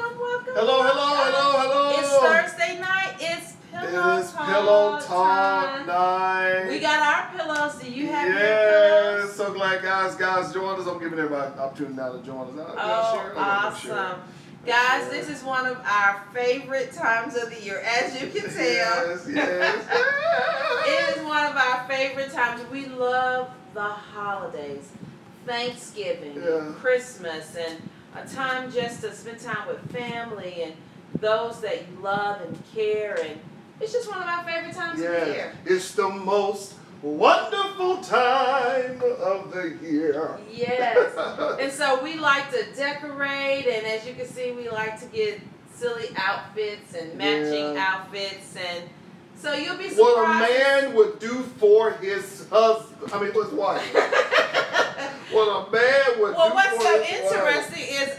welcome. Hello, hello, hello, hello. It's Thursday night. It's Pillow Talk night. We got our pillows. Do you have your pillows? So glad guys joined us. I'm giving everybody an opportunity now to join us. Awesome. Guys, this is one of our favorite times of the year, as you can tell. Yes. It is one of our favorite times. We love the holidays. Thanksgiving, Christmas, and a time just to spend time with family and those that you love and care, and it's just one of our favorite times of the year. It's the most wonderful time of the year. Yes. And so we like to decorate, and as you can see, we like to get silly outfits and matching outfits, and so you'll be surprised. What a man would do for his husband, his wife. What a man would do Well, what's for so his interesting is,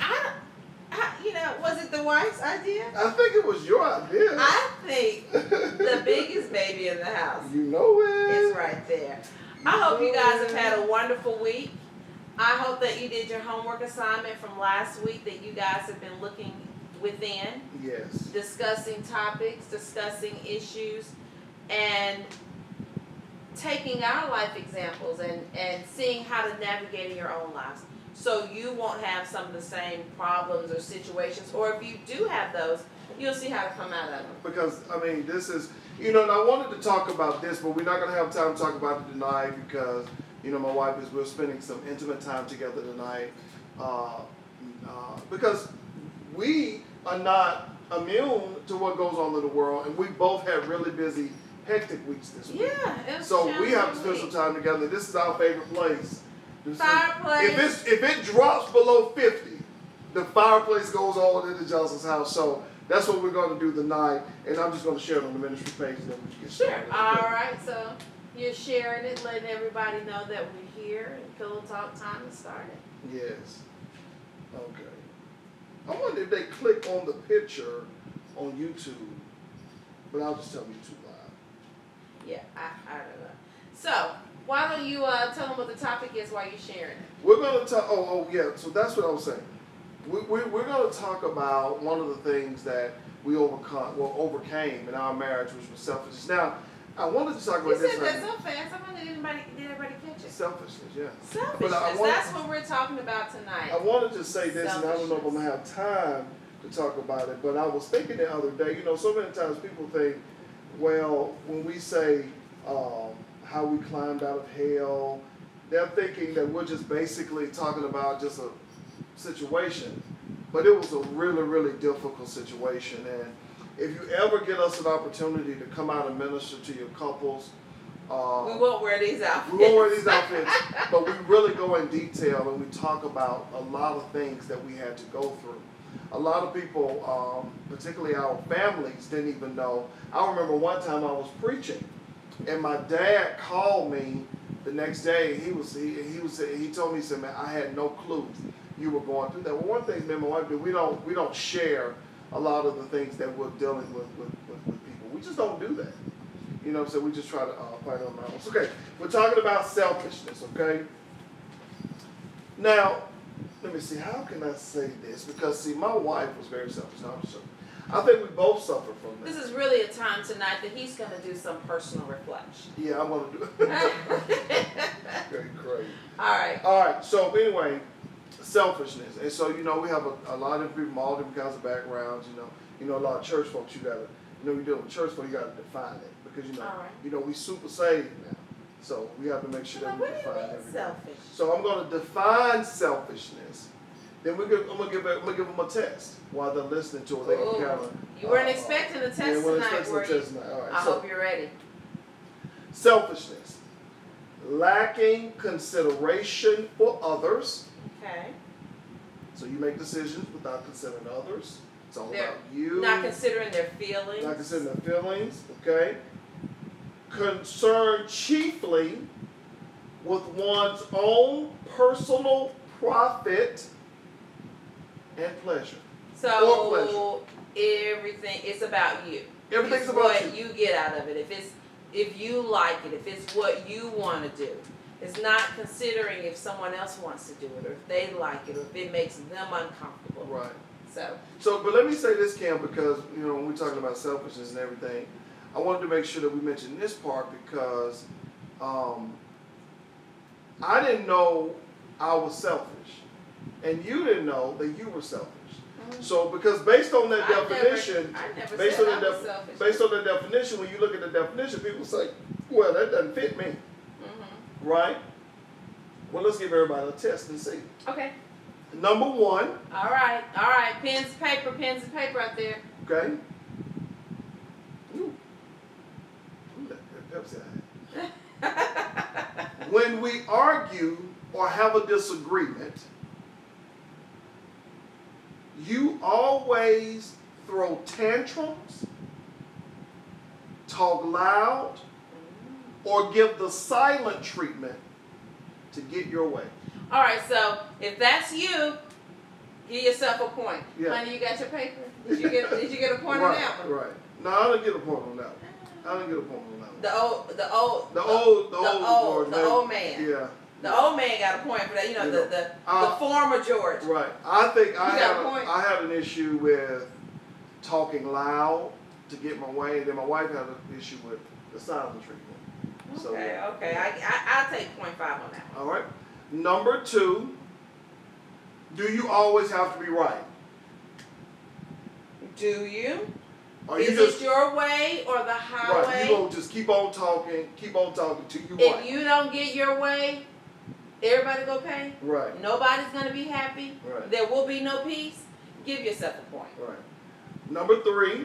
was it the wife's idea? I think it was your idea. I think the biggest baby in the house. You know it. It's right there. I hope you guys have had a wonderful week. I hope that you did your homework assignment from last week, that you guys have been looking within. Yes. Discussing topics, discussing issues, and taking our life examples and seeing how to navigate in your own lives, so you won't have some of the same problems or situations, or if you do have those, you'll see how to come out of them. Because, this is, and I wanted to talk about this, but we're not going to have time to talk about it tonight because, my wife we're spending some intimate time together tonight, because we are not immune to what goes on in the world, and we both had really busy, hectic weeks this week. Yeah. So we have to spend some time together. This is our favorite place. Fireplace. If it drops below 50, the fireplace goes on in the Johnson's house. So that's what we're going to do tonight, and I'm just going to share it on the ministry page, and then we can get started. Sure. All right. So you're sharing it, letting everybody know that we're here, and Pillow Talk time has started. Yes. Okay. I wonder if they click on the picture on YouTube, but I'll just tell them YouTube Live. Yeah, I don't know. So, why don't you tell them what the topic is while you're sharing it? We're going to talk, so that's what I was saying. We're going to talk about one of the things that we overcame in our marriage, which was selfishness. Now, I wanted to talk about this. You said that so fast. I wonder did everybody catch it? Selfishness, yeah. Selfishness, that's what we're talking about tonight. I wanted to say this, and I don't know if I'm going to have time to talk about it, but I was thinking the other day, so many times people think, well, when we say how we climbed out of hell, they're thinking that we're just basically talking about just a situation. But it was a really, really difficult situation. And if you ever get us an opportunity to come out and minister to your couples, we won't wear these outfits. We won't wear these outfits, but we really go in detail and we talk about a lot of things that we had to go through. A lot of people, particularly our families, didn't even know. I remember one time I was preaching, and my dad called me the next day. He told me, he said, "Man, I had no clue you were going through that." Well, one thing me and my wife do, we don't share a lot of the things that we're dealing with people. We just don't do that. So we just try to fight on our own. Okay, we're talking about selfishness. Okay. Now, let me see, how can I say this? Because, see, my wife was very selfish. No, I'm sure. I think we both suffer from this. This is really a time tonight that he's going to do some personal reflection. Yeah, I'm going to do it. Great. All right, so anyway, selfishness. And so, we have a lot of people from all different kinds of backgrounds, a lot of church folks, you got to, you're dealing with church folks, you got to define it. Because, we super saved now. So we have to make sure that we define everything. Selfish? So I'm going to define selfishness. Then I'm going to give them a test while they're listening to it. They can kind of. You weren't expecting a test tonight, were you? All right, I hope you're ready. Selfishness. Lacking consideration for others. Okay. So you make decisions without considering others. It's all about you. Not considering their feelings. Not considering their feelings, okay? Concerned chiefly with one's own personal profit and pleasure. So everything, it's about you. Everything's about what you get out of it. If you like it, if it's what you want to do. It's not considering if someone else wants to do it, or if they like it, or if it makes them uncomfortable. Right. So, but let me say this, Kim, because, you know, when we're talking about selfishness and everything, I wanted to make sure that we mention this part because I didn't know I was selfish, and you didn't know that you were selfish. Mm-hmm. So, because based on that definition, based on the definition, when you look at the definition, people say, "Well, that doesn't fit me," mm-hmm. right? Well, let's give everybody a test and see. Okay. Number one. All right. Pens and paper out there. Okay. Ooh. That Pepsi. When we argue or have a disagreement, you always throw tantrums, talk loud, or give the silent treatment to get your way. All right, so if that's you, give yourself a point. Yeah. Honey, you got your paper? Did you get a point on that one? Right. No, I didn't get a point on that one. The old man. Yeah. The old man got a point for that. You know, the former George. Right. I think I had an issue with talking loud to get my way, and then my wife had an issue with the silent treatment. Okay. I'll take 0.5 on that one. All right. Number two, do you always have to be right? Do you? Is it your way or the highway? Right. You gonna just keep on talking till you If right. you don't get your way, everybody go pay. Right. Nobody's gonna be happy. Right. There will be no peace. Give yourself a point. Right. Number three,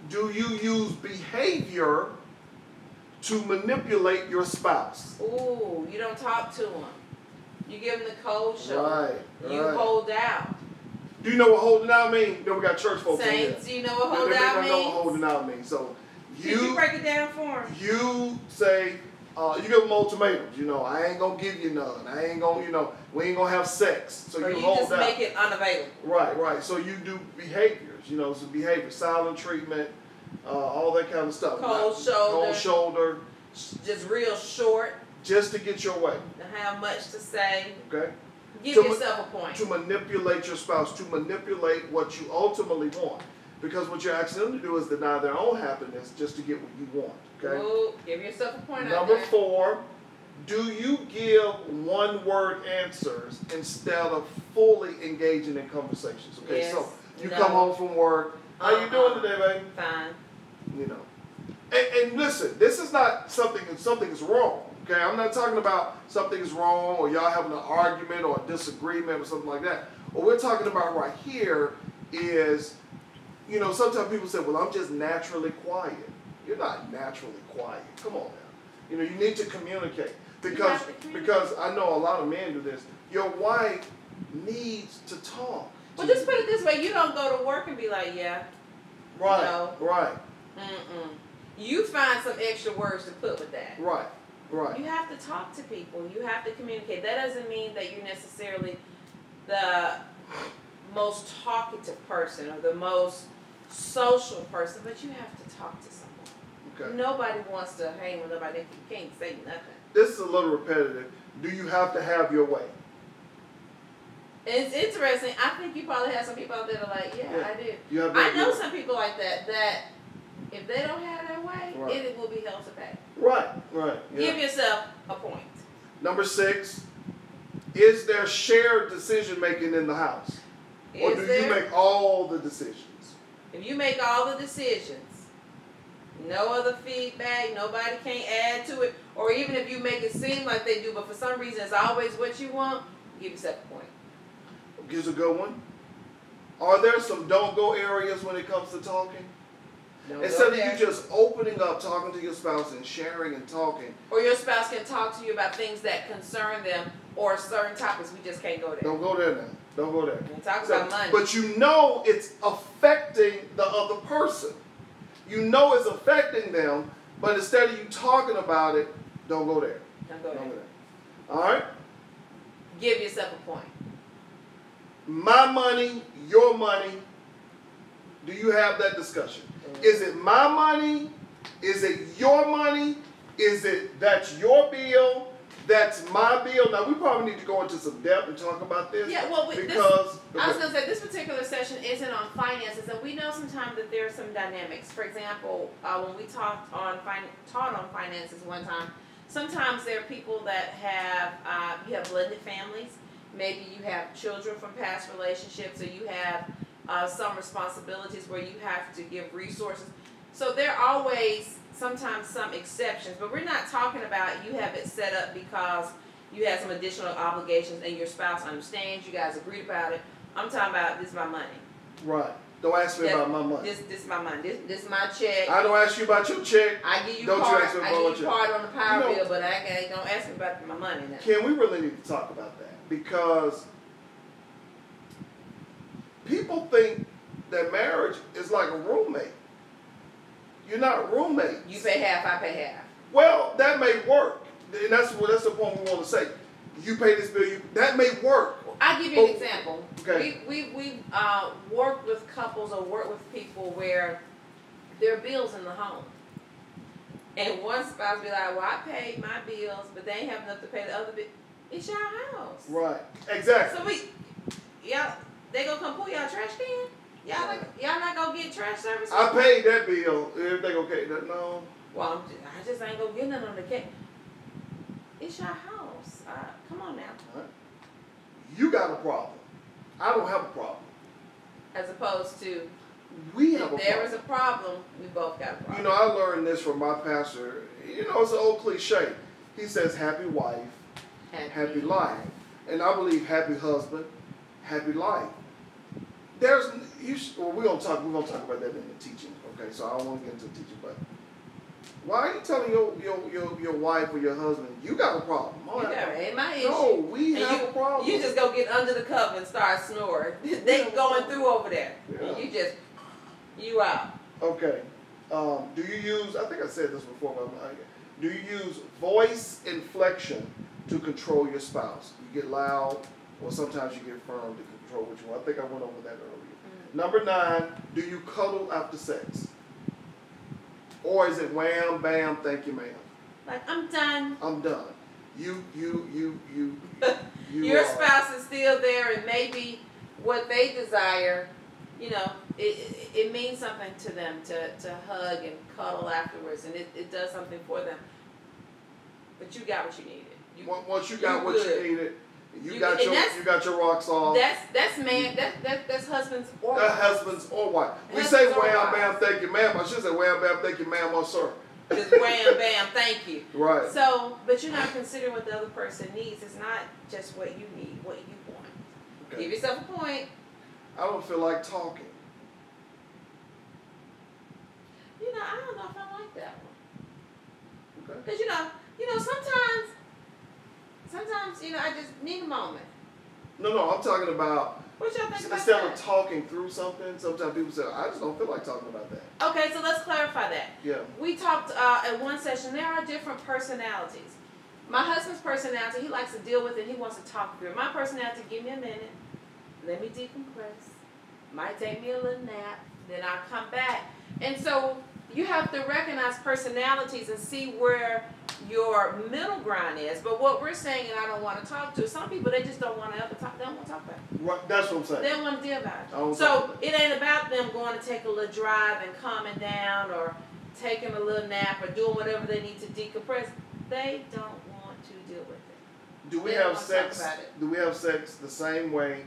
do you use behavior to manipulate your spouse? Ooh, you don't talk to them. You give them the cold shoulder. Right. You hold out. Do you know what holding out means? You know, we got church folks Saints, in here. do you know what hold out means? They know what holding out means. So you break it down for them. You say, you give them ultimatums. You know, I ain't gonna give you none. I ain't gonna, we ain't gonna have sex. So you hold out. Just make it unavailable. Right. So you do behaviors. You know, so behavior, silent treatment, all that kind of stuff. Cold shoulder. Just real short. Just to get your way. To have much to say. Okay. Give yourself a point. To manipulate your spouse, to manipulate what you ultimately want. Because what you're asking them to do is deny their own happiness just to get what you want. Okay? Ooh, give yourself a point. Number four, do you give one-word answers instead of fully engaging in conversations? Okay, yes, so you come home from work. How you doing today, baby? Fine. And listen, this is not something is wrong. Okay, I'm not talking about something is wrong or y'all having an argument or a disagreement or something like that. What we're talking about right here is, sometimes people say, well, I'm just naturally quiet. You're not naturally quiet. Come on now. You need to communicate. Because I know a lot of men do this. Your wife needs to talk. Well, just put it this way. You don't go to work and be like, yeah. Right, right. You find some extra words to put with that. Right. Right. You have to talk to people. You have to communicate. That doesn't mean that you're necessarily the most talkative person or the most social person, but you have to talk to someone. Okay. Nobody wants to hang with nobody if you can't say nothing. This is a little repetitive. Do you have to have your way? It's interesting. I think you probably have some people out there that are like, yeah. I do. I know some people like that if they don't have their way, it will be hell to pay. Right. Yeah. Give yourself a point. Number 6, is there shared decision making in the house? Or do you make all the decisions? If you make all the decisions, no other feedback, nobody can add to it, or even if you make it seem like they do, but for some reason it's always what you want, give yourself a point. Here's a good one. Are there some don't go areas when it comes to talking? Instead of you just opening up, talking to your spouse and sharing and talking. Or your spouse can talk to you about things that concern them or certain topics. We just can't go there. Don't go there now. Don't go there. Talk about money. But it's affecting the other person. It's affecting them, but instead of you talking about it, don't go there. Don't go there. All right? Give yourself a point. My money, your money. Do you have that discussion? Is it my money? Is it your money? Is it that's your bill? That's my bill? Now, we probably need to go into some depth and talk about this. Yeah, well, I was going to say, this particular discussion isn't on finances, and we know sometimes that there are some dynamics. For example, when we taught on finances one time, sometimes there are people that have you have blended families. Maybe you have children from past relationships, or you have some responsibilities where you have to give resources. So there are always sometimes some exceptions, but we're not talking about you have it set up because you have some additional obligations and your spouse understands, you guys agreed about it. I'm talking about this is my money. Right. Don't ask me about my money. This is my money. This is my check. I don't ask you about your check. I give you don't part. You ask me about I give you your part on the power you know, bill, but I don't ask me about my money now. Ken, we really need to talk about that, because people think that marriage is like a roommate. You're not roommates. You pay half, I pay half. Well, that may work. And that's the point we want to say. You pay this bill, that may work. I'll give you an example. Okay. We worked with couples or worked with people where there are bills in the home. And one spouse be like, well, I paid my bills, but they ain't have enough to pay the other bill. It's your house. Right. Exactly. So they gonna come pull y'all trash can? Y'all not gonna get trash service? I paid that bill. Everything okay? No. Well, I just ain't gonna get nothing on the cake. It's your house. Come on now. Right. You got a problem. I don't have a problem. As opposed to, we have a problem. If there is a problem, we both got a problem. You know, I learned this from my pastor. You know, it's an old cliche. He says, happy wife, happy life. And I believe happy husband, happy life. We're gonna talk about that in the teaching. Okay, so I don't want to get into the teaching, but why are you telling your wife or your husband you got a problem? Ain't my issue. No, we have a problem. You just go get under the cover and start snoring. They going through over there. Yeah. And you out. Okay. Do you use? I think I said this before, but do you use voice inflection to control your spouse? You get loud, or sometimes you get firm to control what you want. I think I went over that earlier. Mm-hmm. Number 9, do you cuddle after sex? Or is it wham, bam, thank you, ma'am? Like, I'm done. I'm done. You. Your spouse is still there, and maybe what they desire, you know, it means something to them to hug and cuddle afterwards, and it does something for them. But you got what you needed. Once you got what you needed, you got your rocks off. That's husbands or wives. Husbands or wife. We say wham bam thank you ma'am. I should say wham bam thank you ma'am or sir. Just wham bam thank you. Right. So, but you're not considering what the other person needs. It's not just what you need, what you want. Okay. Give yourself a point. I don't feel like talking. You know, I don't know if I like that one. Okay. Because sometimes, you know, I just need a moment. No, I'm talking about, what y'all think about instead that? of talking through something, sometimes people say, I just don't feel like talking about that. Okay, so let's clarify that. Yeah. We talked at one session, there are different personalities. My husband's personality, he likes to deal with it, he wants to talk through it. My personality, give me a minute, let me decompress. Might take me a little nap, then I'll come back. And so you have to recognize personalities and see where your middle ground is. But what we're saying, and I don't want to talk to, some people, they just don't want to ever talk. They don't want to talk about it. Right, that's what I'm saying. They don't want to deal about it. So it ain't about them going to take a little drive and calming down, or taking a little nap, or doing whatever they need to decompress. They don't want to deal with it. Do we have sex? Do we have sex the same way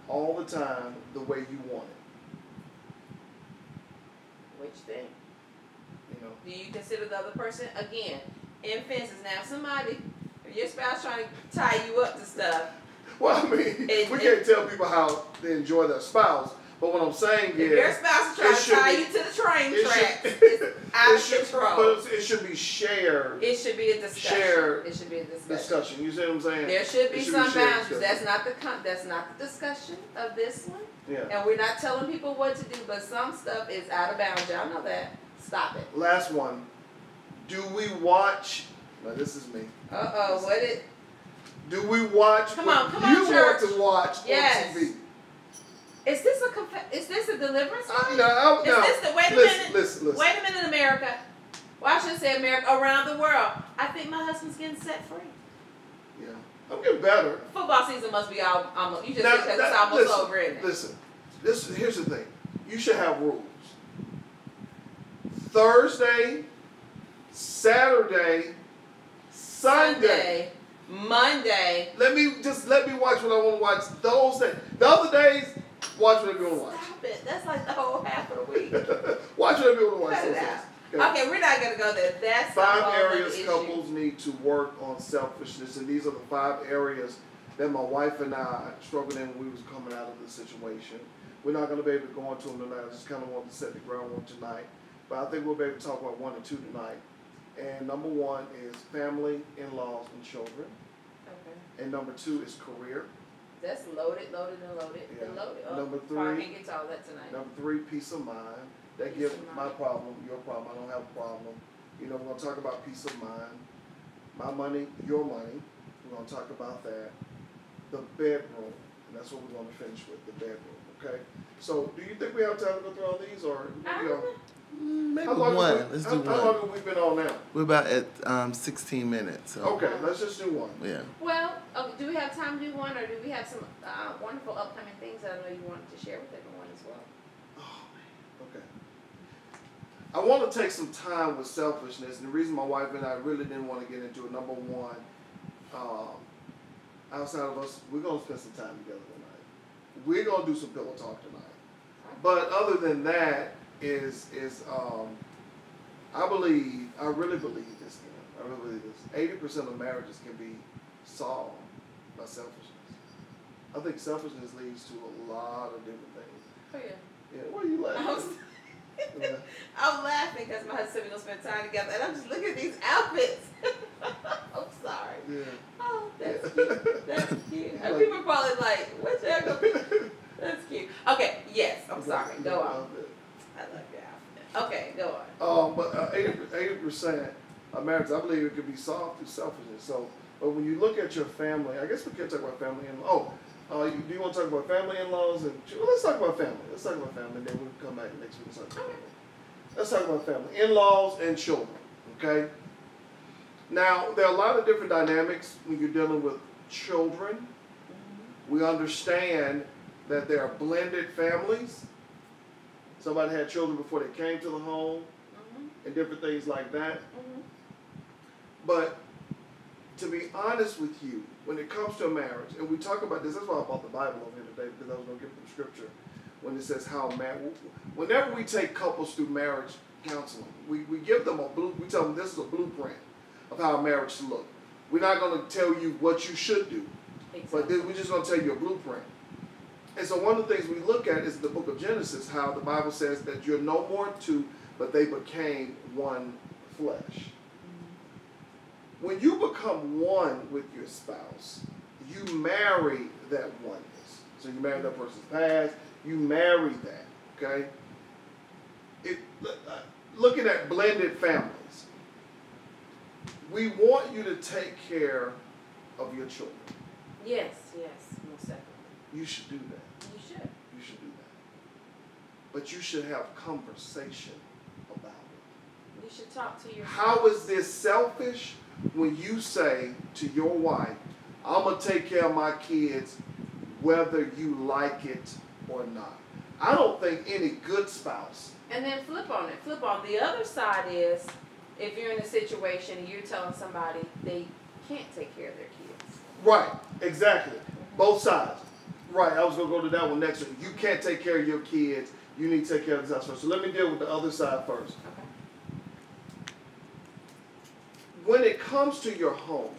all the time, the way you want it? Which thing? You know. Do you consider the other person, again, in fences? Now, if your spouse trying to tie you up to stuff. Well, I mean, we can't tell people how they enjoy their spouse, but what I'm saying is, if your spouse is trying to tie you to the train track, it's out of control. But it should be shared. It should be a discussion. It should be a discussion. You see what I'm saying? There should be some boundaries. That's not the discussion of this one. Yeah. And we're not telling people what to do, but some stuff is out of bounds. Y'all know that. Stop it. Last one. Do we watch? Now this is me. Do we watch what you want to watch on TV? Is this a deliverance? Wait a minute. Listen. Wait a minute, America. Well, I should say America, around the world. I think my husband's getting set free. Yeah. I'm getting better. Football season must be almost. You just Now, said because it's almost listen, over, isn't it? Listen. Here's the thing. You should have rules. Thursday, Saturday, Sunday, Monday. Let me watch what I want to watch those days. The other days, watch whatever you want to watch. Stop it. That's like the whole half of the week. Watch whatever you want to watch Cut those it days. out. Okay, we're not going to go there. That's 5 areas issue. couples need to work on selfishness, and these are the 5 areas that my wife and I struggled in when we was coming out of the situation. We're not going to be able to go into them tonight. I just kind of want to set the groundwork tonight. But I think we'll be able to talk about 1 and 2 tonight. And number 1 is family, in-laws, and children. Okay. And number 2 is career. That's loaded. Yeah. And loaded. Number 3. I can't get to all that tonight. Number 3, peace of mind. That gives my problem, your problem. I don't have a problem. You know, we're going to talk about peace of mind. My money, your money. We're going to talk about that. The bedroom. And that's what we're going to finish with, the bedroom. Okay? So, do you think we have time to go through all these? Or Maybe how long one. Let's do one. How long have we been on now? We're about at 16 minutes. So. Okay, let's just do 1. Yeah. Well, do we have time to do 1, or do we have some wonderful upcoming things that I know you wanted to share with everyone as well? Oh, man. Okay. I want to take some time with selfishness, and the reason my wife and I really didn't want to get into it, number 1, outside of us, we're going to spend some time together tonight. We're going to do some pillow talk tonight. But other than that, I really believe this, I really believe this. 80% of marriages can be solved by selfishness. I think selfishness leads to a lot of different things. Oh, yeah. Yeah, why are you laughing? I'm laughing because my husband said we're going to spend time together, and I'm just looking at these outfits. I'm sorry. Yeah. Oh, that's cute. That's cute. And people are probably like, what's that going to be? That's cute. Okay, yes, I'm sorry. Go on. I love your outfit. Okay, go on. But 80% of marriages, I believe it could be solved through selfishness. So, but when you look at your family, I guess we can talk about family in-laws. Do you want to talk about family in-laws? Well, let's talk about family. Let's talk about family, and then we'll come back next week and talk about family. Let's talk about family. In-laws and children, okay? Now, there are a lot of different dynamics when you're dealing with children. Mm-hmm. We understand that there are blended families. Somebody had children before they came to the home, mm-hmm. and different things like that. Mm-hmm. But to be honest with you, when it comes to a marriage, and we talk about this, that's why I brought the Bible over here today, because I was going to give them scripture when it says how marriage. Whenever we take couples through marriage counseling, we give them we tell them this is a blueprint of how a marriage should look. We're not going to tell you what you should do, exactly. But we're just going to tell you a blueprint. And so one of the things we look at is the book of Genesis, how the Bible says that you're no more two, but they became one flesh. Mm-hmm. When you become one with your spouse, you marry that oneness. So you marry that person's past, you marry that, okay? Looking at blended families, we want you to take care of your children. Yes, most definitely. You should do that. You should. You should do that. But you should have conversation about it. You should talk to your How is this selfish when you say to your wife, I'm going to take care of my kids whether you like it or not? I don't think any good spouse. And then flip on it. Flip on. The other side is if you're in a situation and you're telling somebody they can't take care of their kids. Right. Exactly. Both sides. Right. I was going to go to that one next. You can't take care of your kids. You need to take care of this house first. So let me deal with the other side first. Okay. When it comes to your home,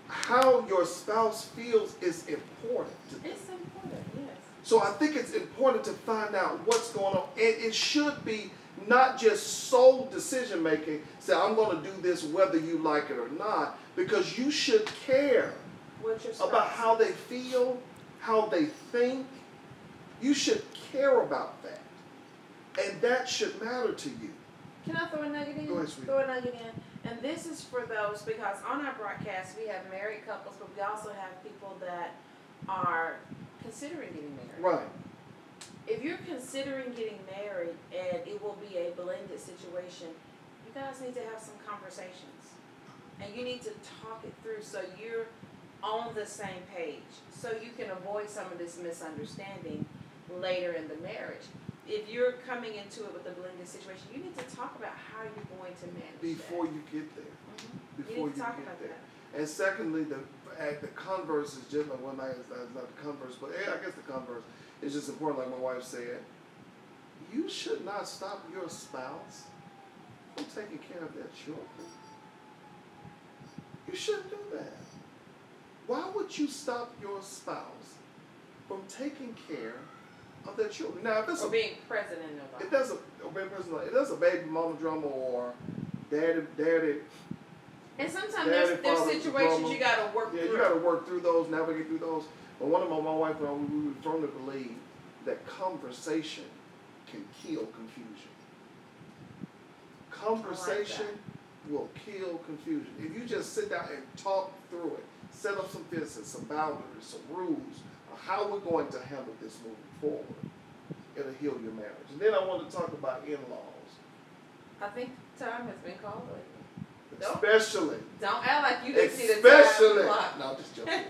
how your spouse feels is important. It's important, yes. So I think it's important to find out what's going on. And it should be not just sole decision making, say I'm going to do this whether you like it or not, because you should care about how they feel, how they think. You should care about that. And that should matter to you. Can I throw a nugget in? Go ahead, sweetie. Throw a nugget in. And this is for those, because on our broadcast we have married couples, but we also have people that are considering getting married. Right. If you're considering getting married and it will be a blended situation, you guys need to have some conversations. And you need to talk it through so you're on the same page, so you can avoid some of this misunderstanding later in the marriage. If you're coming into it with a blended situation, you need to talk about how you're going to manage before that. you get there. Mm-hmm. Before you need to talk get about there. that. And secondly, the converse is just like one night is not the converse, but I guess the converse is just important. Like my wife said, you should not stop your spouse from taking care of their children. You shouldn't do that. Why would you stop your spouse from taking care of their children? Now, if it's Or being present in their life. if there's a baby mama drama or daddy. And sometimes there's situations you got to work through. Yeah, you got to work through those, navigate through those. But my wife and I, we firmly believe that conversation can kill confusion. Conversation will kill confusion. If you just sit down and talk through it, set up some fences, some boundaries, some rules of how we're going to handle this moving forward, it'll heal your marriage. And then I want to talk about in-laws. I think time has been called. Especially. Don't act like you didn't see the time clock. No, I'm just joking.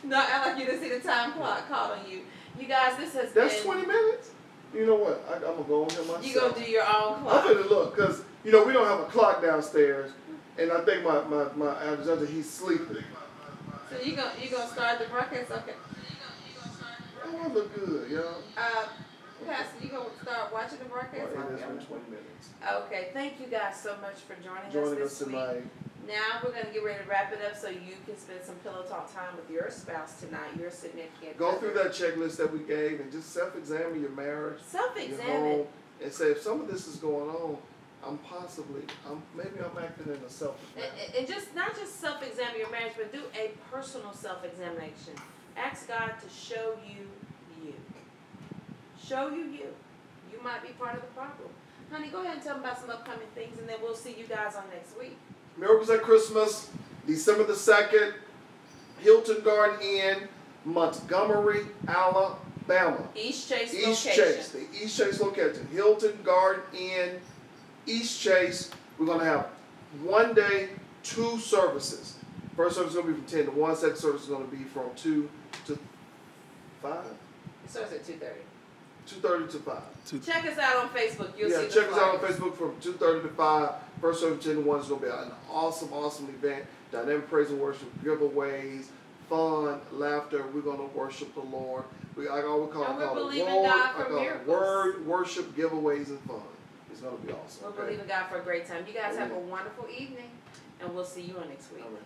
Don't act like you didn't see the time clock called on you. You guys, this has That's been... 20 minutes? You know what? I'm going to go on here myself. You're going to do your own clock. I'm going to look, because, we don't have a clock downstairs, and I think my advisor, he's sleeping. So you're gonna start the broadcast? Okay. Oh, I look good, y'all. Pastor, you gonna start watching the broadcast? Well, it has been 20 minutes. Okay, thank you guys so much for joining us this week. Tonight. Now we're gonna get ready to wrap it up so you can spend some pillow talk time with your spouse tonight, your significant Go other. through that checklist that we gave and just self-examine your marriage, your Self-examine. home, and say if some of this is going on, maybe I'm acting in a selfish manner. And just not just self-examine your marriage, but do a personal self-examination. Ask God to show you you. Show you you. You might be part of the problem. Honey, go ahead and tell them about some upcoming things, and then we'll see you guys on next week. Miracles at Christmas, December the 2nd, Hilton Garden Inn, Montgomery, Alabama. East Chase East location. Chase, the East Chase location. Hilton Garden Inn, East Chase. We're going to have 1 day, 2 services. First service is going to be from 10 to 1. Second service is going to be from 2 to 5. It starts at 2:30. 2:30 to 5. Check us out on Facebook. You'll see the check us out on flyers. Facebook from 2:30 to 5. First service 10 to 1 is going to be an awesome event. Dynamic praise and worship, giveaways, fun, laughter. We're going to worship the Lord. I always call it word, worship, giveaways, and fun. It's going to be awesome. We're believing God for a great time. You guys have a wonderful evening, and we'll see you on next week. All right.